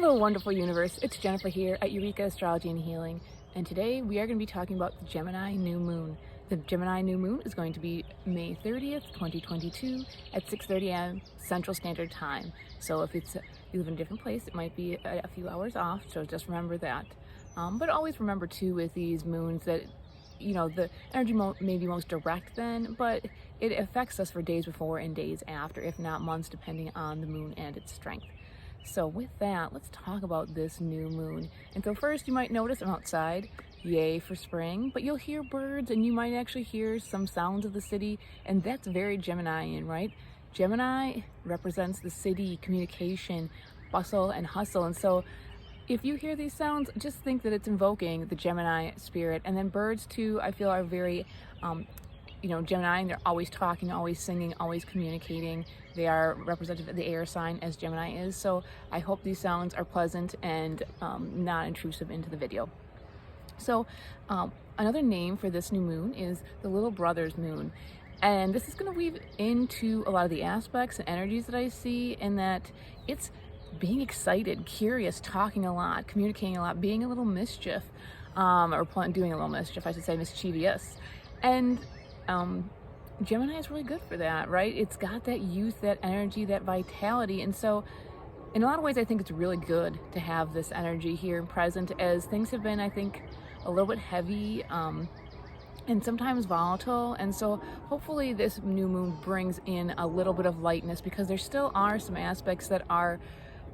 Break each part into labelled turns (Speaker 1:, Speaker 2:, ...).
Speaker 1: Hello, wonderful universe. It's Jennifer here at Eureka Astrology and Healing, and today we are going to be talking about the Gemini new moon. The Gemini new moon is going to be May 30th, 2022 at 6:30 a.m. Central Standard Time. So if you live in a different place, it might be a few hours off, so just remember that. But always remember too with these moons that, you know, the energy may be most direct then, but it affects us for days before and days after, if not months, depending on the moon and its strength. So with that, let's talk about this new moon. And so first, you might notice I'm outside, yay for spring, but you'll hear birds and you might actually hear some sounds of the city, and that's very Geminian, right? Gemini represents the city, communication, bustle and hustle. And so if you hear these sounds, just think that it's invoking the Gemini spirit. And then birds too, I feel, are very Gemini, and they're always talking, always singing, always communicating. They are representative of the air sign as Gemini is. So I hope these sounds are pleasant and not intrusive into the video. So another name for this new moon is the Little Brother's moon. And this is going to weave into a lot of the aspects and energies that I see, in that it's being excited, curious, talking a lot, communicating a lot, being a little mischief, or doing a little mischief, I should say, mischievous. And Gemini is really good for that, right? It's got that youth, that energy, that vitality. And so in a lot of ways, I think it's really good to have this energy here and present, as things have been, I think, a little bit heavy and sometimes volatile. And so hopefully this new moon brings in a little bit of lightness, because there still are some aspects that are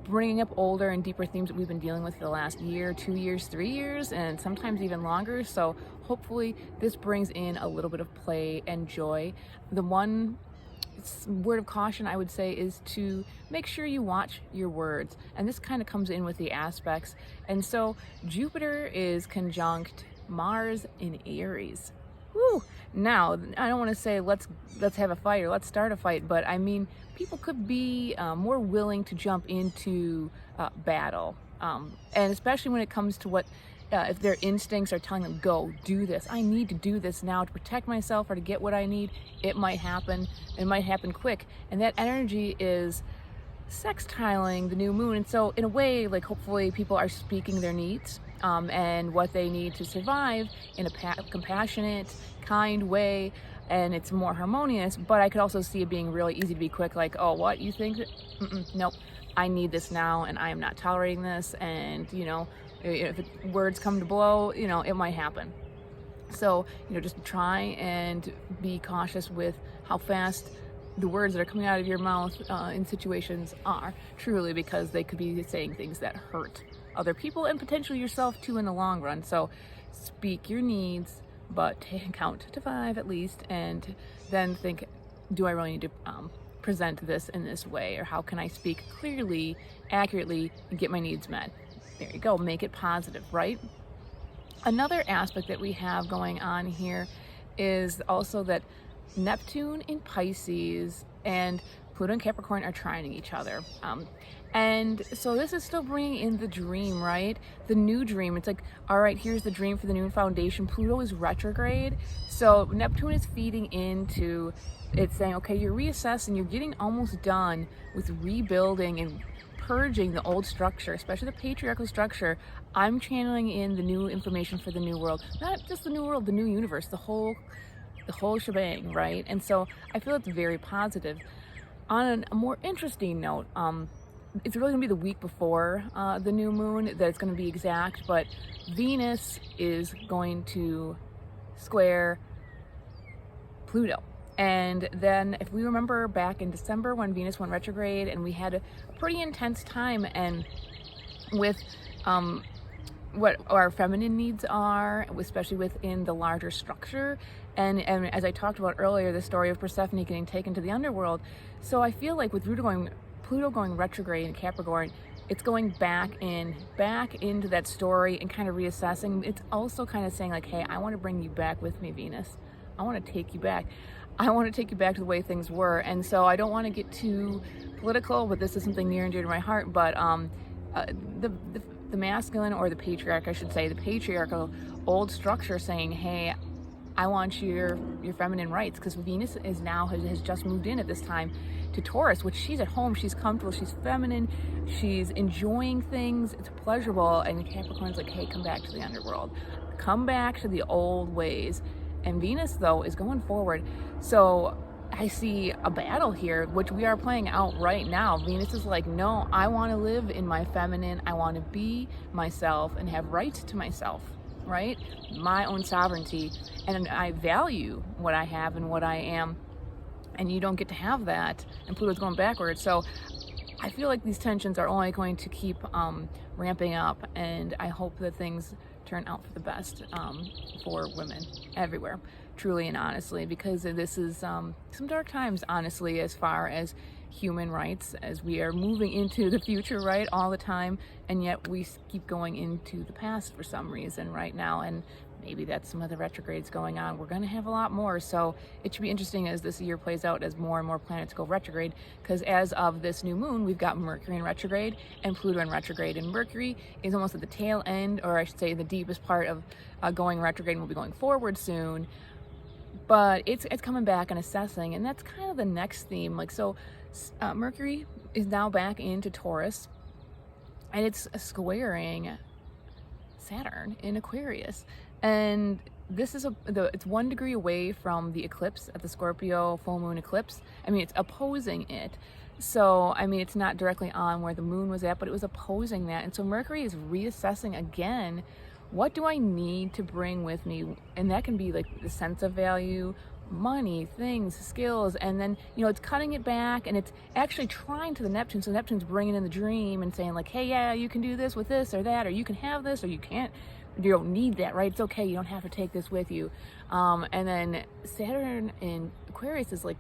Speaker 1: bringing up older and deeper themes that we've been dealing with for the last year, 2 years, 3 years, and sometimes even longer. So hopefully this brings in a little bit of play and joy. The one word of caution I would say is to make sure you watch your words, and this kind of comes in with the aspects. And so Jupiter is conjunct Mars in Aries. Woo! Now, I don't want to say let's have a fight or let's start a fight, but I mean, people could be more willing to jump into battle, and especially when it comes to what if their instincts are telling them, go do this, I need to do this now to protect myself or to get what I need. It might happen quick, and that energy is sextiling the new moon. And so in a way, like, hopefully people are speaking their needs and what they need to survive in a compassionate, kind way, and it's more harmonious. But I could also see it being really easy to be quick, like, oh, what, you think that? Nope, I need this now, and I am not tolerating this. And if words come to blow, it might happen. So just try and be cautious with how fast the words that are coming out of your mouth in situations are, truly, because they could be saying things that hurt other people and potentially yourself too in the long run. So speak your needs, but count to 5 at least, and then think, do I really need to present this in this way, or how can I speak clearly, accurately, and get my needs met? There you go, make it positive, right? Another aspect that we have going on here is also that Neptune in Pisces and Pluto and Capricorn are trining each other. And so this is still bringing in the dream, right? The new dream. It's like, all right, here's the dream for the new foundation. Pluto is retrograde. So Neptune is feeding into, it's saying, okay, you're reassessing, you're getting almost done with rebuilding and purging the old structure, especially the patriarchal structure. I'm channeling in the new information for the new world, not just the new world, the new universe, the whole shebang, right? And so I feel it's very positive. On a more interesting note, it's really going to be the week before the new moon that it's going to be exact, but Venus is going to square Pluto. And then if we remember back in December when Venus went retrograde, and we had a pretty intense time, and with what our feminine needs are, especially within the larger structure, and as I talked about earlier, the story of Persephone getting taken to the underworld. So I feel like with Pluto going retrograde in Capricorn, it's going back into that story and kind of reassessing. It's also kind of saying, like, hey, I want to bring you back with me, Venus. I want to take you back. I want to take you back to the way things were. And so I don't want to get too political, but this is something near and dear to my heart. But the masculine, or the patriarch, I should say, the patriarchal old structure saying, hey, I want your feminine rights, because Venus has just moved in at this time to Taurus, which she's at home, she's comfortable, she's feminine, she's enjoying things, it's pleasurable. And Capricorn's like, hey, come back to the underworld, come back to the old ways. And Venus, though, is going forward. So I see a battle here, which we are playing out right now. Venus is like, no, I want to live in my feminine. I want to be myself and have rights to myself, right? My own sovereignty. And I value what I have and what I am. And you don't get to have that. And Pluto's going backwards. So I feel like these tensions are only going to keep ramping up. And I hope that things turn out for the best for women everywhere, truly and honestly, because this is some dark times, honestly, as far as human rights, as we are moving into the future, right, all the time, and yet we keep going into the past for some reason right now. And maybe that's some of the retrogrades going on. We're going to have a lot more, so it should be interesting as this year plays out, as more and more planets go retrograde, because as of this new moon, we've got Mercury in retrograde and Pluto in retrograde, and Mercury is almost at the tail end, or I should say the deepest part of going retrograde, and we'll be going forward soon, but it's coming back and assessing, and that's kind of the next theme. Like, so Mercury is now back into Taurus, and it's squaring Saturn in Aquarius. And this is it's 1 degree away from the eclipse at the Scorpio full moon eclipse. I mean, it's opposing it. So, I mean, it's not directly on where the moon was at, but it was opposing that. And so Mercury is reassessing again, what do I need to bring with me? And that can be like the sense of value, money, things, skills, and then, you know, it's cutting it back, and it's actually trying to the Neptune. So Neptune's bringing in the dream and saying like, hey, yeah, you can do this with this or that, or you can have this, or you can't. You don't need that, right? It's okay. You don't have to take this with you. And then Saturn in Aquarius is like,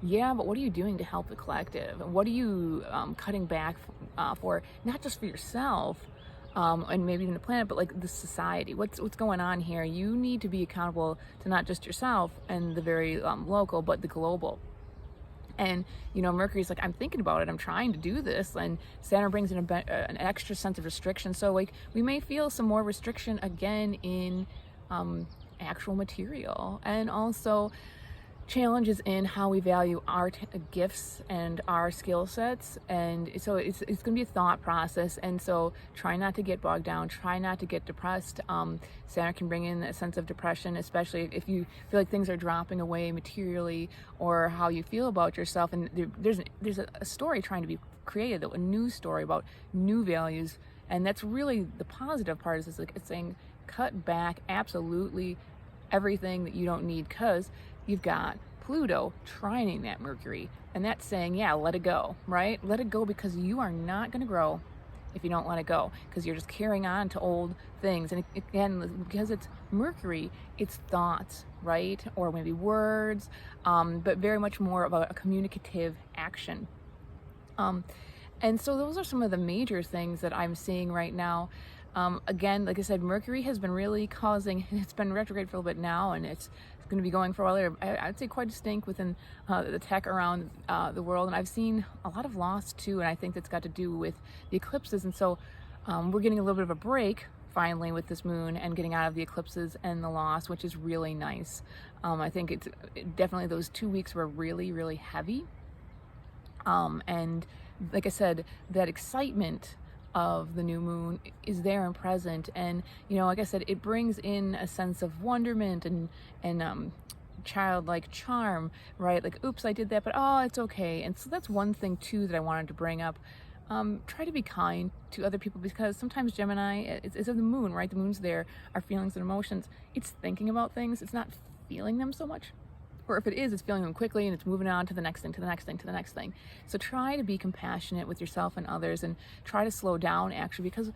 Speaker 1: yeah, but what are you doing to help the collective? What are you cutting back for? Not just for yourself, and maybe even the planet, but like the society. What's going on here? You need to be accountable to not just yourself and the very local, but the global. And, you know, Mercury's like, I'm thinking about it, I'm trying to do this, and Saturn brings in an extra sense of restriction. So like, we may feel some more restriction again in actual material, and also challenges in how we value our gifts and our skill sets. And so it's going to be a thought process, and so try not to get bogged down, try not to get depressed. Saturn can bring in a sense of depression, especially if you feel like things are dropping away materially, or how you feel about yourself. And there's a story trying to be created, a new story about new values, and that's really the positive part. Is like, it's saying cut back absolutely everything that you don't need, because you've got Pluto trining that Mercury, and that's saying, yeah, let it go, right? Let it go, because you are not going to grow if you don't let it go, because you're just carrying on to old things. And again, because it's Mercury, it's thoughts, right? Or maybe words, but very much more of a communicative action. And so those are some of the major things that I'm seeing right now. Again, like I said, Mercury has been really causing, it's been retrograde for a little bit now, and it's going to be going for a while later. I'd say quite distinct within the tech around the world, and I've seen a lot of loss too, and I think that's got to do with the eclipses. And so we're getting a little bit of a break finally with this moon, and getting out of the eclipses and the loss, which is really nice. I think it's definitely, those 2 weeks were really, really heavy. And like I said, that excitement of the new moon is there and present, and you know, like I said, it brings in a sense of wonderment and childlike charm, right? Like, oops, I did that, but oh, it's okay. And so that's one thing too that I wanted to bring up. Try to be kind to other people, because sometimes Gemini is the moon, right? The moon's there, our feelings and emotions. It's thinking about things, it's not feeling them so much. Or if it is, it's feeling them quickly, and it's moving on to the next thing, to the next thing, to the next thing. So try to be compassionate with yourself and others, and try to slow down, actually, because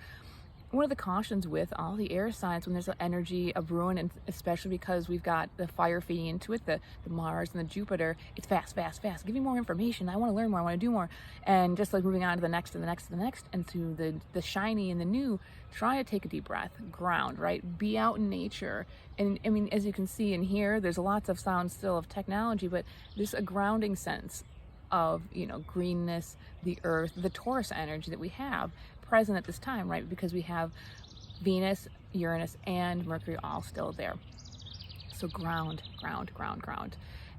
Speaker 1: one of the cautions with all the air signs, when there's an energy of ruin, and especially because we've got the fire feeding into it, the Mars and the Jupiter, it's fast, fast, fast. Give me more information. I want to learn more. I want to do more. And just like moving on to the next, and the next, and the next, and to the shiny and the new, try to take a deep breath, ground, right? Be out in nature. And I mean, as you can see and hear, there's lots of sounds still of technology, but there's a grounding sense of, you know, greenness, the earth, the Taurus energy that we have present at this time, right? Because we have Venus, Uranus, and Mercury all still there. So ground, ground, ground, ground.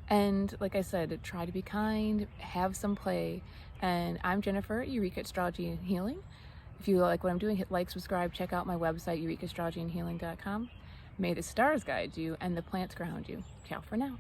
Speaker 1: And like I said, try to be kind, have some play. And I'm Jennifer at Eureka Astrology and Healing. If you like what I'm doing, hit like, subscribe, check out my website, eurekaastrologyandhealing.com. May the stars guide you and the plants ground you. Ciao for now.